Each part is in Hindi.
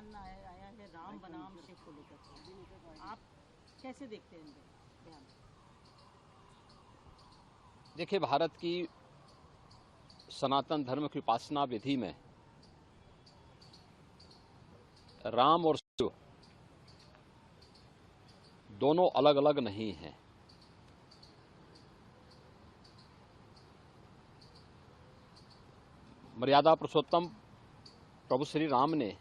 बयान आया आया है राम बनाम शिव को लेकर, आप कैसे देखते हैं इनके बयान? देखिए, भारत की सनातन धर्म की उपासना विधि में राम और शिव दोनों अलग अलग नहीं हैं। मर्यादा पुरुषोत्तम प्रभु श्री राम ने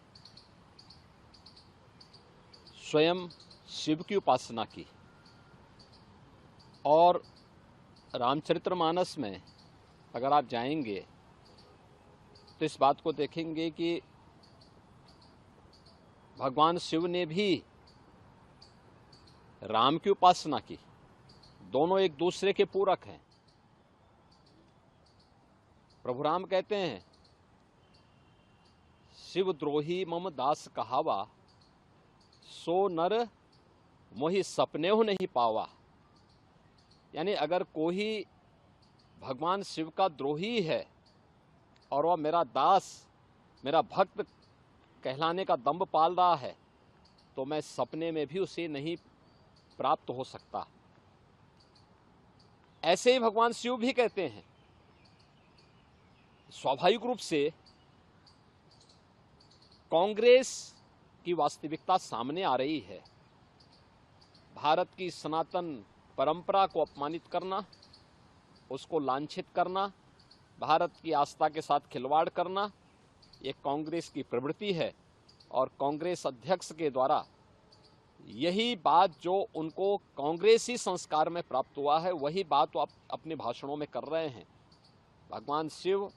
स्वयं शिव की उपासना की और रामचरितमानस में अगर आप जाएंगे तो इस बात को देखेंगे कि भगवान शिव ने भी राम की उपासना की। दोनों एक दूसरे के पूरक हैं। प्रभु राम कहते हैं, शिव द्रोही मम दास कहावा, सो नर मोहि सपनेहु नहीं पावा। यानी अगर कोई भगवान शिव का द्रोही है और वह मेरा दास, मेरा भक्त कहलाने का दंभ पाल रहा है, तो मैं सपने में भी उसे नहीं प्राप्त हो सकता। ऐसे ही भगवान शिव भी कहते हैं। स्वाभाविक रूप से कांग्रेस की वास्तविकता सामने आ रही है। भारत की सनातन परंपरा को अपमानित करना, उसको लांछित करना, भारत की आस्था के साथ खिलवाड़ करना, ये कांग्रेस की प्रवृत्ति है। और कांग्रेस अध्यक्ष के द्वारा यही बात जो उनको कांग्रेसी संस्कार में प्राप्त हुआ है, वही बात वो अपने भाषणों में कर रहे हैं। भगवान शिव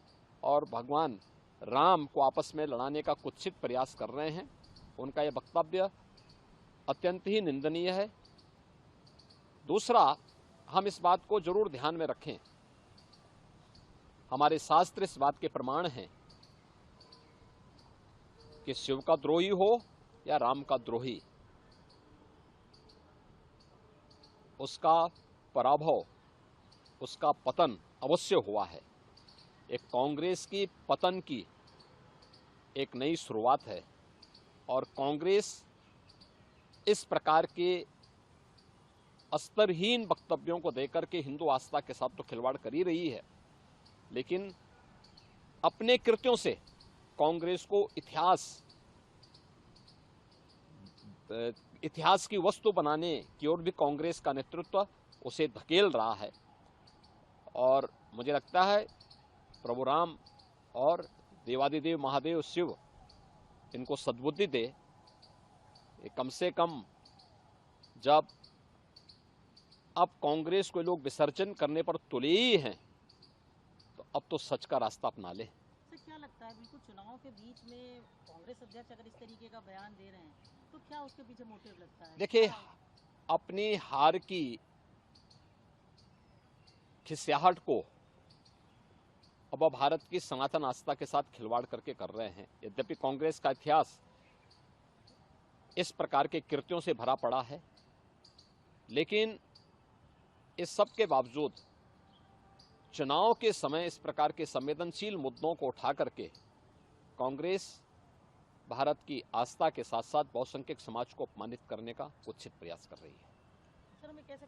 और भगवान राम को आपस में लड़ाने का कुत्सित प्रयास कर रहे हैं। उनका यह वक्तव्य अत्यंत ही निंदनीय है। दूसरा, हम इस बात को जरूर ध्यान में रखें, हमारे शास्त्र इस बात के प्रमाण हैं कि शिव का द्रोही हो या राम का द्रोही, उसका पराभव, उसका पतन अवश्य हुआ है। एक कांग्रेस की पतन की एक नई शुरुआत है और कांग्रेस इस प्रकार के स्तरहीन वक्तव्यों को देकर के हिंदू आस्था के साथ तो खिलवाड़ कर ही रही है, लेकिन अपने कृत्यों से कांग्रेस को इतिहास की वस्तु बनाने की ओर भी कांग्रेस का नेतृत्व उसे धकेल रहा है। और मुझे लगता है प्रभु राम और देवादिदेव महादेव शिव इनको सद्बुद्धि दे। कम से कम जब अब कांग्रेस को लोग विसर्जन करने पर तुले ही हैं, तो अब तो सच का रास्ता अपना ले। क्या लगता है, बिल्कुल चुनाव के बीच में कांग्रेस अध्यक्ष अगर इस तरीके का बयान दे रहे हैं, तो क्या उसके पीछे मोटिव लगता है? देखिए, अपनी हार की खिसियाहट को अब भारत की सनातन आस्था के साथ खिलवाड़ करके कर रहे हैं। यद्यपि कांग्रेस का इतिहास इस प्रकार के कृत्यों से भरा पड़ा है, लेकिन इस सब के बावजूद चुनाव के समय इस प्रकार के संवेदनशील मुद्दों को उठा करके कांग्रेस भारत की आस्था के साथ साथ बहुसंख्यक समाज को अपमानित करने का कुत्सित प्रयास कर रही है। सर, हमें कह सकते